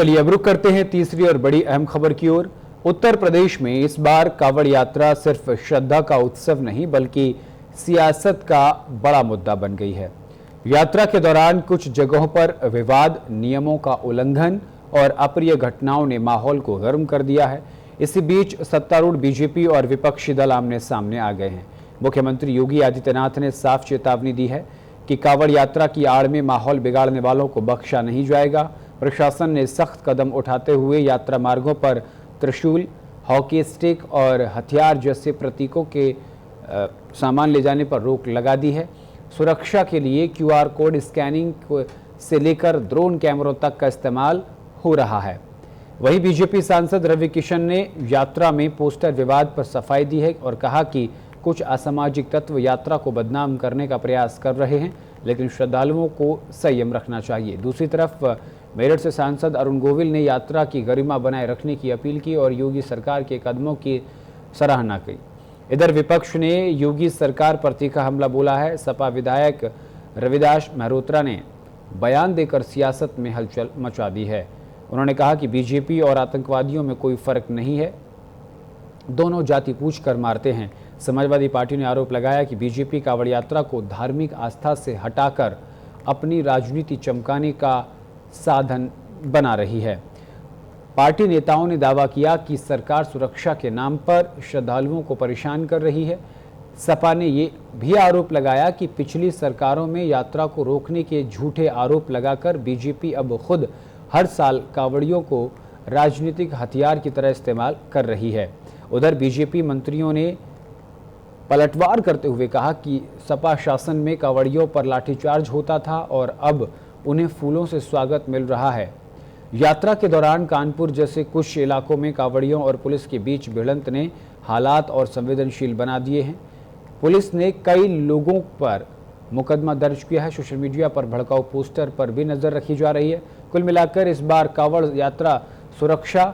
चलिए अब रुक करते हैं तीसरी और बड़ी अहम खबर की ओर। उत्तर प्रदेश में इस बार कांवड़ यात्रा सिर्फ श्रद्धा का उत्सव नहीं बल्कि सियासत का बड़ा मुद्दा बन गई है। यात्रा के दौरान कुछ जगहों पर विवाद, नियमों का उल्लंघन और अप्रिय घटनाओं ने माहौल को गर्म कर दिया है। इसी बीच सत्तारूढ़ बीजेपी और विपक्षी दल आमने सामने आ गए हैं। मुख्यमंत्री योगी आदित्यनाथ ने साफ चेतावनी दी है कि कांवड़ यात्रा की आड़ में माहौल बिगाड़ने वालों को बख्शा नहीं जाएगा। प्रशासन ने सख्त कदम उठाते हुए यात्रा मार्गों पर त्रिशूल, हॉकी स्टिक और हथियार जैसे प्रतीकों के सामान ले जाने पर रोक लगा दी है। सुरक्षा के लिए QR कोड स्कैनिंग से लेकर ड्रोन कैमरों तक का इस्तेमाल हो रहा है। वहीं बीजेपी सांसद रवि किशन ने यात्रा में पोस्टर विवाद पर सफाई दी है और कहा कि कुछ असामाजिक तत्व यात्रा को बदनाम करने का प्रयास कर रहे हैं, लेकिन श्रद्धालुओं को संयम रखना चाहिए। दूसरी तरफ मेरठ से सांसद अरुण गोविल ने यात्रा की गरिमा बनाए रखने की अपील की और योगी सरकार के कदमों की सराहना की। इधर विपक्ष ने योगी सरकार पर तीखा हमला बोला है। सपा विधायक रविदास मेहरोत्रा ने बयान देकर सियासत में हलचल मचा दी है। उन्होंने कहा कि बीजेपी और आतंकवादियों में कोई फर्क नहीं है, दोनों जाति पूछ कर मारते हैं। समाजवादी पार्टी ने आरोप लगाया कि बीजेपी कांवड़ यात्रा को धार्मिक आस्था से हटाकर अपनी राजनीति चमकाने का साधन बना रही है। पार्टी नेताओं ने दावा किया कि सरकार सुरक्षा के नाम पर श्रद्धालुओं को परेशान कर रही है। सपा ने ये भी आरोप लगाया कि पिछली सरकारों में यात्रा को रोकने के झूठे आरोप लगाकर बीजेपी अब खुद हर साल कांवड़ियों को राजनीतिक हथियार की तरह इस्तेमाल कर रही है। उधर बीजेपी मंत्रियों ने पलटवार करते हुए कहा कि सपा शासन में कांवड़ियों पर लाठीचार्ज होता था और अब उन्हें फूलों से स्वागत मिल रहा है। यात्रा के दौरान कानपुर जैसे कुछ इलाकों में कांवड़ियों और पुलिस के बीच भिड़ंत ने हालात और संवेदनशील बना दिए हैं। पुलिस ने कई लोगों पर मुकदमा दर्ज किया है। सोशल मीडिया पर भड़काऊ पोस्टर पर भी नजर रखी जा रही है। कुल मिलाकर इस बार कांवड़ यात्रा सुरक्षा,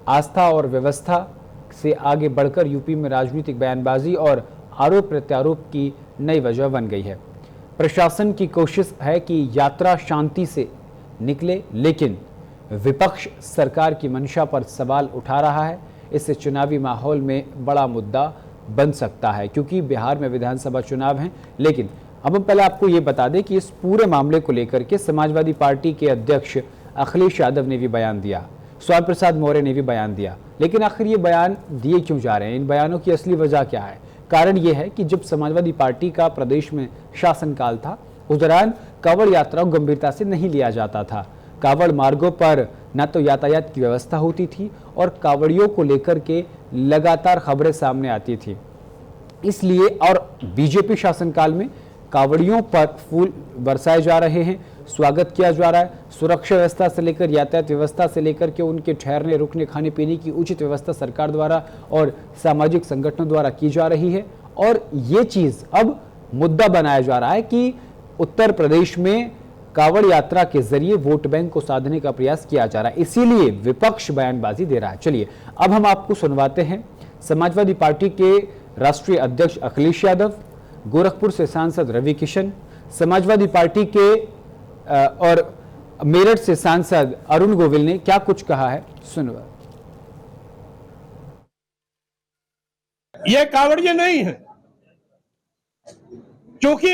आस्था और व्यवस्था से आगे बढ़कर यूपी में राजनीतिक बयानबाजी और आरोप प्रत्यारोप की नई वजह बन गई है। प्रशासन की कोशिश है कि यात्रा शांति से निकले, लेकिन विपक्ष सरकार की मंशा पर सवाल उठा रहा है। इससे चुनावी माहौल में बड़ा मुद्दा बन सकता है, क्योंकि बिहार में विधानसभा चुनाव हैं। लेकिन अब हम पहले आपको ये बता दें कि इस पूरे मामले को लेकर के समाजवादी पार्टी के अध्यक्ष अखिलेश यादव ने भी बयान दिया, स्वामी प्रसाद मौर्य ने भी बयान दिया। लेकिन आखिर ये बयान दिए क्यों जा रहे हैं? इन बयानों की असली वजह क्या है? कारण यह है कि जब समाजवादी पार्टी का प्रदेश में शासनकाल था, उस दौरान कांवड़ यात्रा को गंभीरता से नहीं लिया जाता था। कांवड़ मार्गों पर न तो यातायात की व्यवस्था होती थी और कांवड़ियों को लेकर के लगातार खबरें सामने आती थी। इसलिए और बीजेपी शासनकाल में कांवड़ियों पर फूल बरसाए जा रहे हैं, स्वागत किया जा रहा है। सुरक्षा व्यवस्था से लेकर यातायात व्यवस्था से लेकर के उनके ठहरने, रुकने, खाने पीने की उचित व्यवस्था सरकार द्वारा और सामाजिक संगठनों द्वारा की जा रही है। और ये चीज अब मुद्दा बनाया जा रहा है कि उत्तर प्रदेश में कांवड़ यात्रा के जरिए वोट बैंक को साधने का प्रयास किया जा रहा है, इसीलिए विपक्ष बयानबाजी दे रहा है। चलिए अब हम आपको सुनवाते हैं समाजवादी पार्टी के राष्ट्रीय अध्यक्ष अखिलेश यादव, गोरखपुर से सांसद रवि किशन, समाजवादी पार्टी के और मेरठ से सांसद अरुण गोविल ने क्या कुछ कहा है, सुनवा। ये कांवड़िये नहीं है, क्योंकि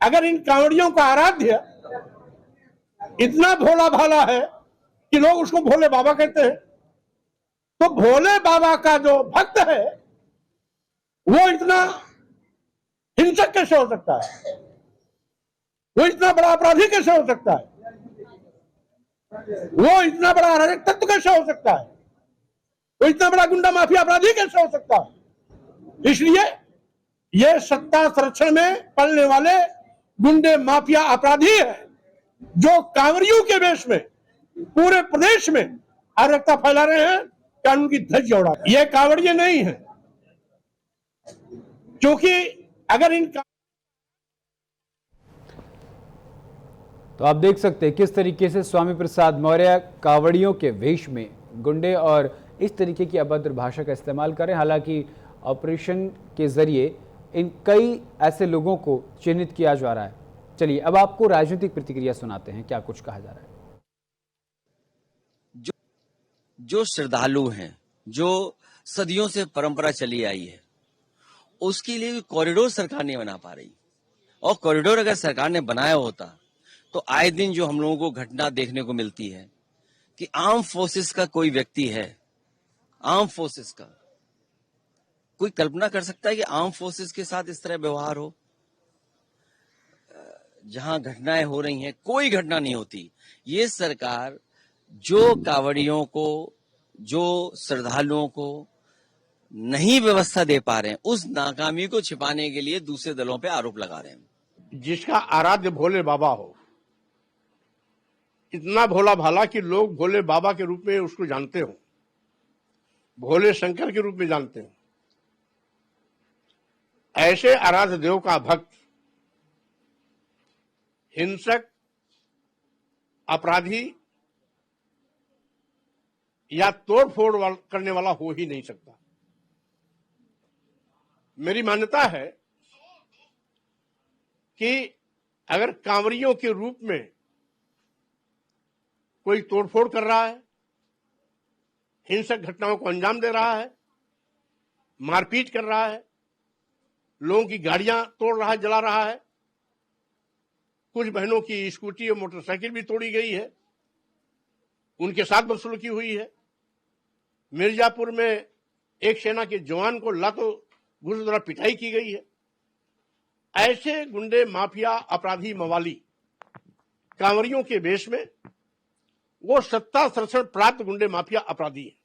अगर इन कांवड़ियों का आराध्य इतना भोला भाला है कि लोग उसको भोले बाबा कहते हैं, तो भोले बाबा का जो भक्त है वो इतना हिंसक कैसे हो सकता है? वो इतना बड़ा अपराधी कैसे हो सकता है? वो इतना बड़ा अराजक तत्व कैसे हो सकता है? वो इतना बड़ा गुंडा माफिया अपराधी कैसे हो सकता है? इसलिए ये सत्ता संरक्षण में पलने वाले गुंडे माफिया अपराधी है, जो कांवड़ियों के वेश में पूरे प्रदेश में अराजकता फैला रहे हैं, कानून की धज्जियां उड़ा। ये कांवड़िये नहीं है, क्योंकि अगर इन तो आप देख सकते हैं किस तरीके से स्वामी प्रसाद मौर्य कांवड़ियों के वेश में गुंडे और इस तरीके की अभद्र भाषा का इस्तेमाल करें। हालांकि ऑपरेशन के जरिए इन कई ऐसे लोगों को चिन्हित किया जा रहा है। चलिए अब आपको राजनीतिक प्रतिक्रिया सुनाते हैं, क्या कुछ कहा जा रहा है। जो श्रद्धालु हैं, जो सदियों से परंपरा चली आई है, उसके लिए कॉरिडोर सरकार नहीं बना पा रही। और कॉरिडोर अगर सरकार ने बनाया होता तो आए दिन जो हम लोगों को घटना देखने को मिलती है कि आर्म फोर्सेस का कोई व्यक्ति है, आर्म फोर्सेस का कोई कल्पना कर सकता है कि आर्म फोर्सेस के साथ इस तरह व्यवहार हो? जहां घटनाएं हो रही हैं, कोई घटना नहीं होती। ये सरकार जो कांवड़ियों को, जो श्रद्धालुओं को नहीं व्यवस्था दे पा रहे हैं, उस नाकामी को छिपाने के लिए दूसरे दलों पे आरोप लगा रहे हैं। जिसका आराध्य भोले बाबा हो, इतना भोला भाला कि लोग भोले बाबा के रूप में उसको जानते हो, भोले शंकर के रूप में जानते हो, ऐसे आराध्य देव का भक्त हिंसक, अपराधी या तोड़फोड़ करने वाला हो ही नहीं सकता। मेरी मान्यता है कि अगर कांवरियों के रूप में कोई तोड़फोड़ कर रहा है, हिंसक घटनाओं को अंजाम दे रहा है, मारपीट कर रहा है, लोगों की गाड़ियां तोड़ रहा है, जला रहा है, कुछ बहनों की स्कूटी और मोटरसाइकिल भी तोड़ी गई है, उनके साथ बदसलूकी हुई है। मिर्जापुर में एक सेना के जवान को लातों घूस द्वारा पिटाई की गई है। ऐसे गुंडे, माफिया, अपराधी, मवाली कांवरियों के वेश में वो सत्ता संरक्षण प्राप्त गुंडे, माफिया, अपराधी है।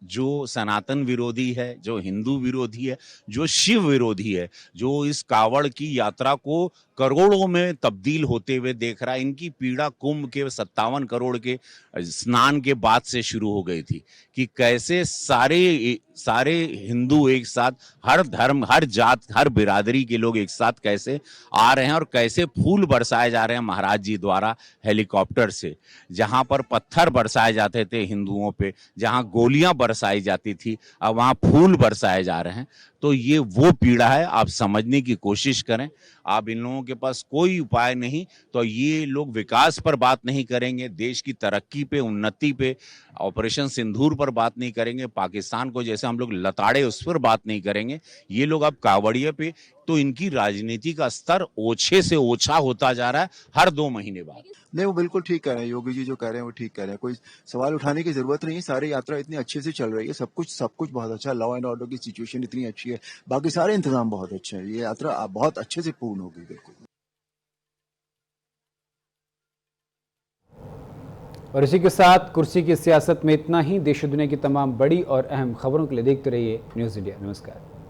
जो सनातन विरोधी है, जो हिंदू विरोधी है, जो शिव विरोधी है, जो इस कावड़ की यात्रा को करोड़ों में तब्दील होते हुए देख रहा है। इनकी पीड़ा कुंभ के 57 करोड़ के स्नान के बाद से शुरू हो गई थी कि कैसे सारे हिंदू एक साथ, हर धर्म, हर जात, हर बिरादरी के लोग एक साथ कैसे आ रहे हैं और कैसे फूल बरसाए जा रहे हैं महाराज जी द्वारा हेलीकॉप्टर से। जहां पर पत्थर बरसाए जाते थे हिंदुओं पे, जहां गोलियां बरसाई जाती थी, अब वहां फूल बरसाए जा रहे हैं। तो ये वो पीड़ा है, आप समझने की कोशिश करें। आप इन लोगों के पास कोई उपाय नहीं तो ये लोग विकास पर बात नहीं करेंगे, देश की तरक्की पे, उन्नति पे, ऑपरेशन सिंदूर पर बात नहीं करेंगे, पाकिस्तान को जैसे हम लोग लताड़े उस पर बात नहीं करेंगे। ये लोग अब कावड़िए पे, तो इनकी राजनीति का स्तर ओछे से ओछा होता जा रहा है हर 2 महीने बाद। नहीं, वो बिल्कुल ठीक कह रहे हैं योगी जी, जो कह रहे हैं वो ठीक कह रहे हैं, कोई सवाल उठाने की जरूरत नहीं है। सारी यात्रा इतनी अच्छे से चल रही है, सब कुछ बहुत अच्छा, लॉ एंड ऑर्डर की सिचुएशन इतनी अच्छी है, बाकी सारे इंतजाम बहुत अच्छे हैं, ये यात्रा बहुत अच्छे से पूर्ण होगी। बिल्कुल। और इसी के साथ कुर्सी की सियासत में इतना ही। देश दुनिया की तमाम बड़ी और अहम खबरों के लिए देखते रहिए न्यूज़ इंडिया। नमस्कार।